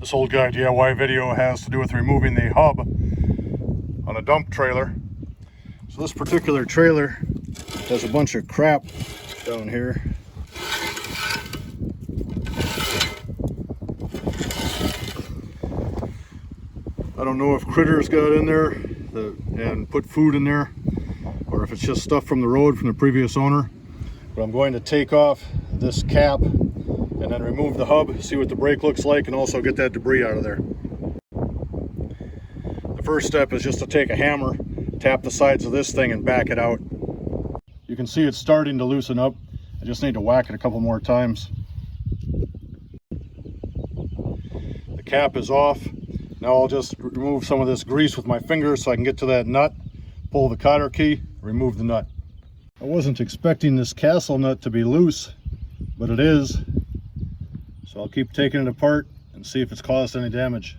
This old guy DIY video has to do with removing the hub on a dump trailer. So this particular trailer has a bunch of crap down here. I don't know if critters got in there and put food in there, or if it's just stuff from the road from the previous owner. But I'm going to take off this cap and then remove the hub, see what the brake looks like, and also get that debris out of there. The first step is just to take a hammer, tap the sides of this thing and back it out. You can see it's starting to loosen up. I just need to whack it a couple more times. The cap is off. Now I'll just remove some of this grease with my fingers so I can get to that nut, pull the cotter key, remove the nut. I wasn't expecting this castle nut to be loose, but it is. So I'll keep taking it apart and see if it's caused any damage.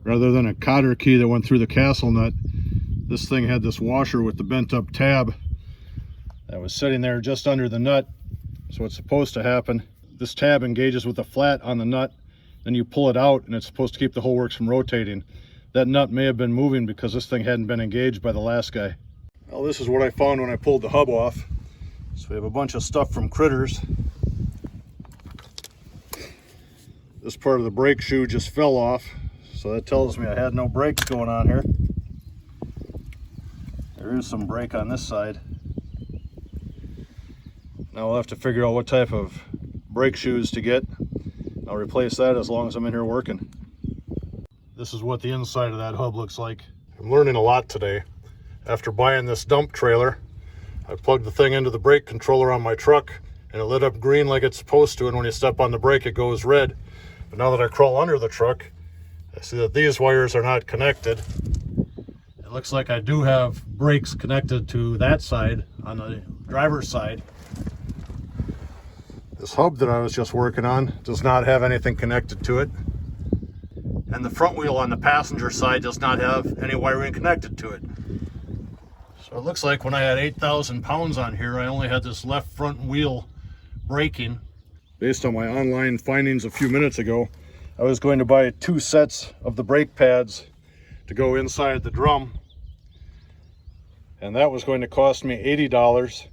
Rather than a cotter key that went through the castle nut, this thing had this washer with the bent up tab that was sitting there just under the nut. So what's supposed to happen, this tab engages with the flat on the nut, then you pull it out and it's supposed to keep the whole works from rotating. That nut may have been moving because this thing hadn't been engaged by the last guy. Well, this is what I found when I pulled the hub off. So we have a bunch of stuff from critters. This part of the brake shoe just fell off, so that tells me I had no brakes going on here. There is some brake on this side. Now we'll have to figure out what type of brake shoes to get. I'll replace that as long as I'm in here working. This is what the inside of that hub looks like. I'm learning a lot today. After buying this dump trailer, I plugged the thing into the brake controller on my truck and it lit up green like it's supposed to, and when you step on the brake it goes red. But now that I crawl under the truck, I see that these wires are not connected. It looks like I do have brakes connected to that side, on the driver's side. This hub that I was just working on does not have anything connected to it. And the front wheel on the passenger side does not have any wiring connected to it. So it looks like when I had 8,000 pounds on here, I only had this left front wheel braking. Based on my online findings a few minutes ago, I was going to buy 2 sets of the brake pads to go inside the drum. And that was going to cost me $80.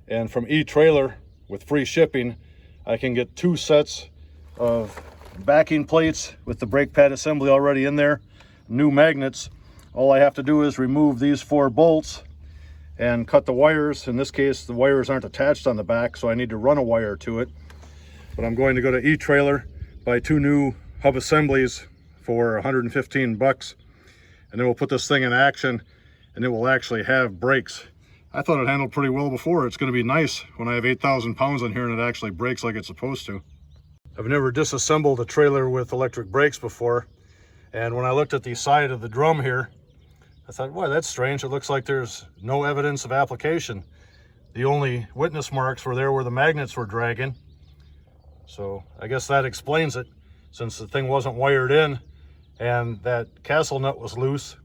And from eTrailer, with free shipping, I can get 2 sets of backing plates with the brake pad assembly already in there, new magnets. All I have to do is remove these 4 bolts and cut the wires. In this case, the wires aren't attached on the back, so I need to run a wire to it. But I'm going to go to eTrailer, buy 2 new hub assemblies for 115 bucks, and then we'll put this thing in action and it will actually have brakes. I thought it handled pretty well before. It's going to be nice when I have 8,000 pounds on here and it actually brakes like it's supposed to. I've never disassembled a trailer with electric brakes before, and when I looked at the side of the drum here, I thought, wow, that's strange. It looks like there's no evidence of application. The only witness marks were there where the magnets were dragging. So I guess that explains it. Since the thing wasn't wired in and that castle nut was loose,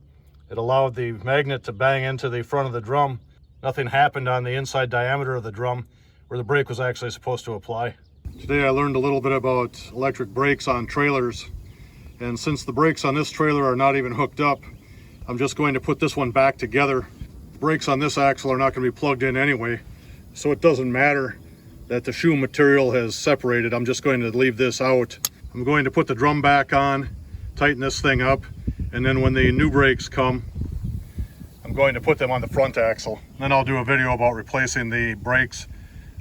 it allowed the magnet to bang into the front of the drum. Nothing happened on the inside diameter of the drum where the brake was actually supposed to apply. Today I learned a little bit about electric brakes on trailers, and since the brakes on this trailer are not even hooked up, I'm just going to put this one back together. The brakes on this axle are not going to be plugged in anyway, so it doesn't matter that the shoe material has separated. I'm just going to leave this out. I'm going to put the drum back on, tighten this thing up, and then when the new brakes come, I'm going to put them on the front axle. Then I'll do a video about replacing the brakes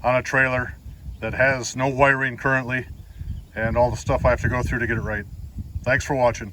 on a trailer that has no wiring currently and all the stuff I have to go through to get it right. Thanks for watching.